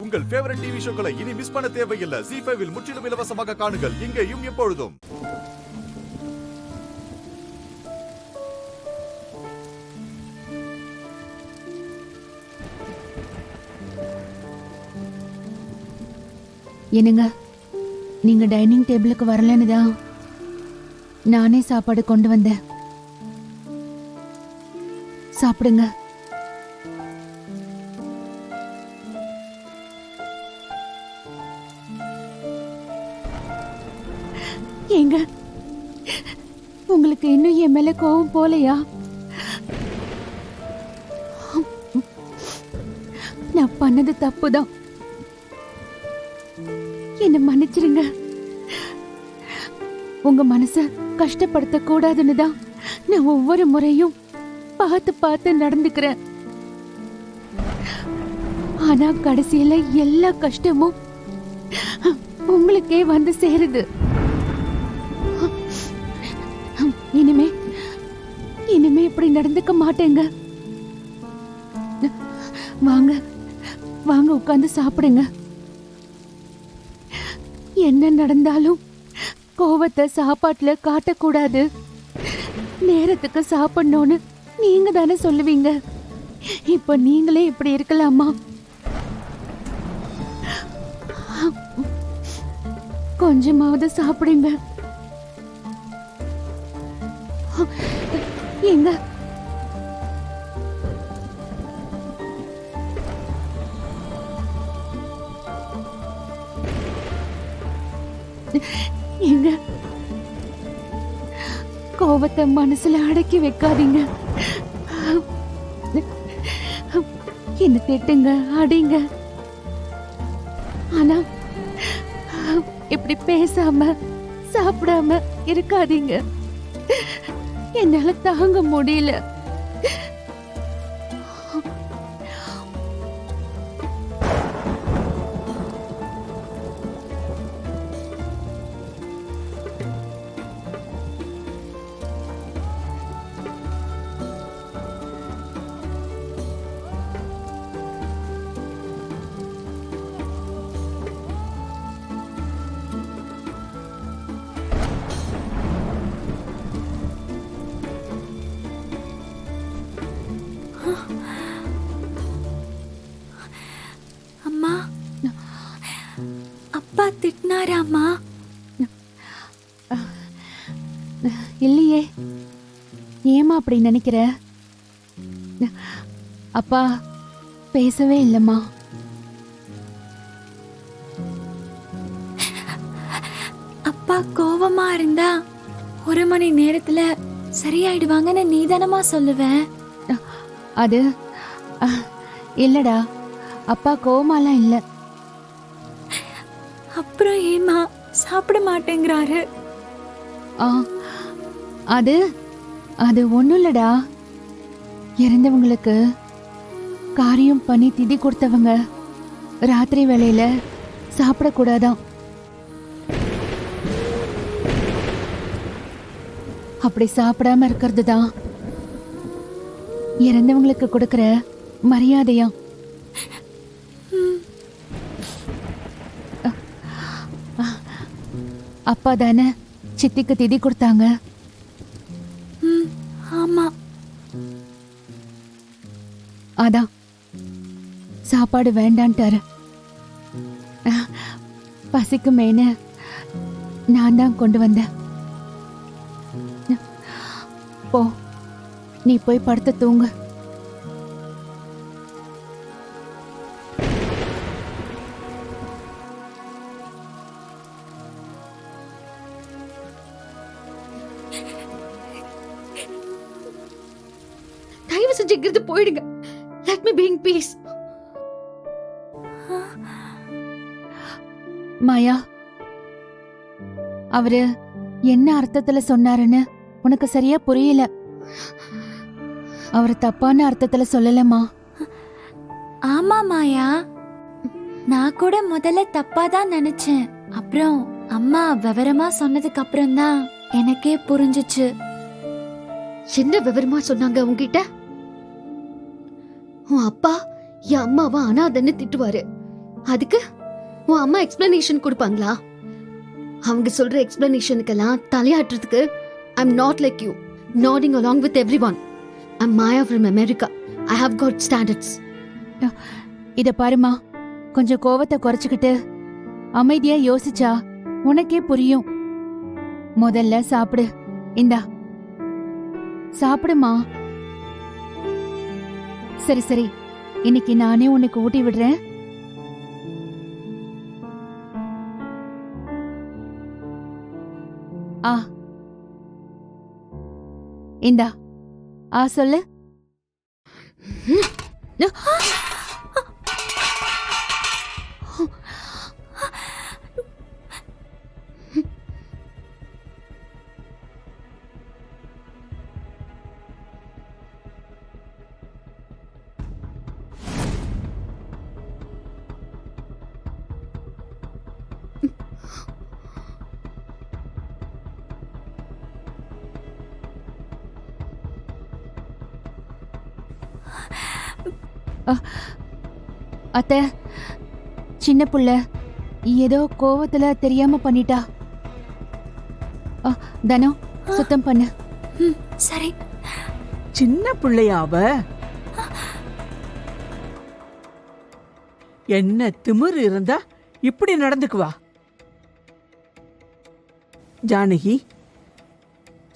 உங்கள் favourite TV ஷோக்களை இனி miss பண்ண தேவையில்லை. ZEE5 இல் முற்றிலும் இலவசமாக காணுங்கள். இங்கேயும் எப்பொழுதும். என்னங்க, நீங்க டைனிங் டேபிளுக்கு வரலன்னு தான் நானே சாப்பாடு கொண்டு வந்தேன். சாப்பிடுங்க. ஏங்க, உங்களுக்கு இன்னும் என் மேல கோவம் போலையா? நான் பண்ணது தப்புதான், என்ன மன்னிச்சிருங்க. உங்க மனச கஷ்டப்படுத்த கூடாதுன்னு தான் நான் ஒவ்வொரு முறையும் பார்த்து பார்த்து நடந்துக்கிறேன். ஆனா கடைசியில எல்லா கஷ்டமும் உங்களுக்கே வந்து சேருது. இனிமே இப்படி நடந்துக்க மாட்டேங்க. வாங்க வாங்க, உட்கார்ந்து சாப்பிடுங்க. என்ன நடந்தாலும் கோவத்தை சாப்பாட்டுல காட்டக்கூடாது, நேரத்துக்கு சாப்பிடணும்னு நீங்க தானே சொல்லுவீங்க. இப்ப நீங்களே இப்படி இருக்கலாமா? கொஞ்சமாவது சாப்பிடுங்க. எங்க எங்க கோபத்தை மனசுல அடக்கி வைக்காதீங்க. என்ன திட்டுங்க, அடிங்க, ஆனா இப்படி பேசாம சாப்பிடாம இருக்காதீங்க. என்னால தாங்க முடியல. அம்மா, அப்பா திட்டினாராம்மா? இல்லையே, ஏமா அப்படி நினைக்கிற? அப்பா பேசவே இல்லம்மா. அப்பா கோவமா இருந்தா 1 மணி நேரத்துல சரியாயிடுவாங்கன்னு நீதானமா சொல்லுவேன். அது இல்லடா, அப்பா கோவமாலாம் இல்ல. அப்புறம் ஏமா சாப்பிட மாட்டேங்கிறாரு? அது அது ஒண்ணும் இல்லடா. இறந்தவங்களுக்கு காரியம் பண்ணி திதி கொடுத்தவங்க ராத்திரி வேளையில சாப்பிடக்கூடாதான். அப்படி சாப்பிடாம இருக்கிறது தான் இறந்தவங்களுக்கு கொடுக்கிற மரியாதையா. அப்பா தானே சித்திக்கு திதி கொடுத்தாங்க. ஆமா, அதான் சாப்பாடு வேண்டான்ட்டாரு. பசிக்குமேனு நான் தான் கொண்டு வந்தேன். போ, நீ போய் படுத்து தூங்கு. தயவு செஞ்சு இங்கிருந்து போயிடுங்க. Let me be in peace. மாயா, அவரு என்ன அர்த்தத்துல சொன்னாருன்னு உனக்கு சரியா புரியல. அவர் தப்பான அர்த்தத்துல சொல்லலமா. ஆமா மாயா, நான் கூட முதல்ல தப்பா தான் நினைச்சேன். அப்புறம் அம்மா விவரமா சொன்னதுக்கு அப்புறம் தான் எனக்கே புரிஞ்சுச்சு. என்ன விவரமா சொன்னாங்க உன்கிட்ட? உன் அப்பா என் அம்மாவை அனாதைன்னு திட்டுவாரு. அதுக்கு உன் அம்மா எக்ஸ்பிளனேஷன் கொடுப்பாங்களா? அவங்க சொல்ற எக்ஸ்பிளனேஷனுக்கெல்லாம் தலையாட்டுறதுக்கு I'm not like you, nodding along with everyone. I'm Maya from America. I have got standards. இத பாருமா, கொஞ்சம் கோவத்தை குறைச்சுக்கிட்டு அமைதியா யோசிச்சா உனக்கே புரியும். முதல்ல சாப்பிடு. இந்தா சாப்பிடுமா. சரி சரி, இன்னைக்கு நானே உனக்கு ஊட்டி விடுறேன். ஆ இந்தா சொல்லு. அத்த, சின்ன புள்ள ஏதோ கோவத்துல தெரியாம பண்ணிட்டா. தனோ சுத்தம் பண்ணு. சரி. சின்ன பிள்ளையாவ என்ன திமிரு இருந்தா இப்படி நடந்துக்குவா? ஜானகி,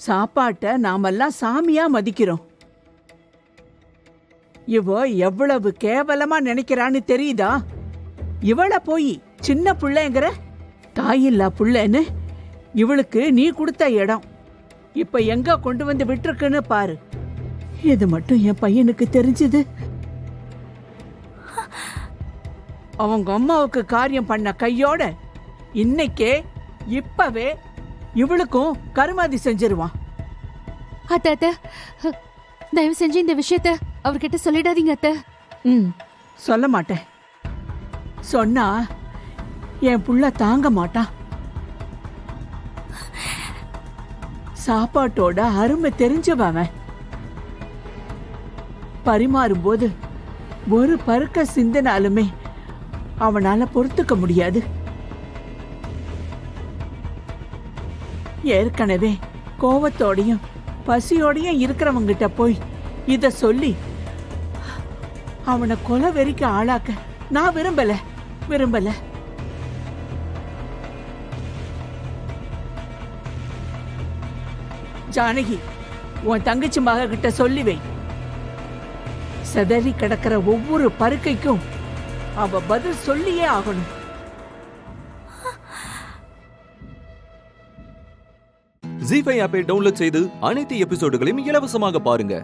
சாப்பாட்ட நாமெல்லாம் சாமியா மதிக்கிறோம். இவ எவ்வளவு கேவலமா நினைக்கிறான்னு தெரியுதா? இவள போய் சின்ன பிள்ளைங்கிற, தாயில்லா புள்ளன்னு இவளுக்கு நீ கொடுத்த இடம் இப்ப எங்க கொண்டு வந்து விட்டுருக்குன்னு பாரு. இது மட்டும் என் பையனுக்கு தெரிஞ்சது, அவங்க அம்மாவுக்கு காரியம் பண்ண கையோட இன்னைக்கே இப்பவே இவளுக்கும் கருமாதி செஞ்சிருவான். அத்த அத்த, தயவு செஞ்சு இந்த விஷயத்த அவர்கிட்ட சொல்லிடாதீங்க அத்த. சொல்ல மாட்டேன். சொன்னா என் புள்ள தாங்க மாட்டான். சாப்பாட்டோட அருமை தெரிஞ்சவன். பரிமாறும் போது ஒரு பருக்க சிந்தினாலுமே அவனால பொறுத்துக்க முடியாது. ஏற்கனவே கோவத்தோடையும் பசியோடையும் இருக்கிறவங்கிட்ட போய் இத சொல்லி அவனை கொலை வெறிக்க ஆளாக்க நான் விரும்பல. ஜானகி, உன் தங்கச்சி மக கிட்ட சொல்லி வை. செதறி கிடக்கிற ஒவ்வொரு பருக்கைக்கும் அவ பதில் சொல்லியே ஆகணும். ஜீ5 ஆப்பை டவுன்லோட் செய்து அனைத்து எபிசோடுகளையும் இலவசமாக பாருங்க.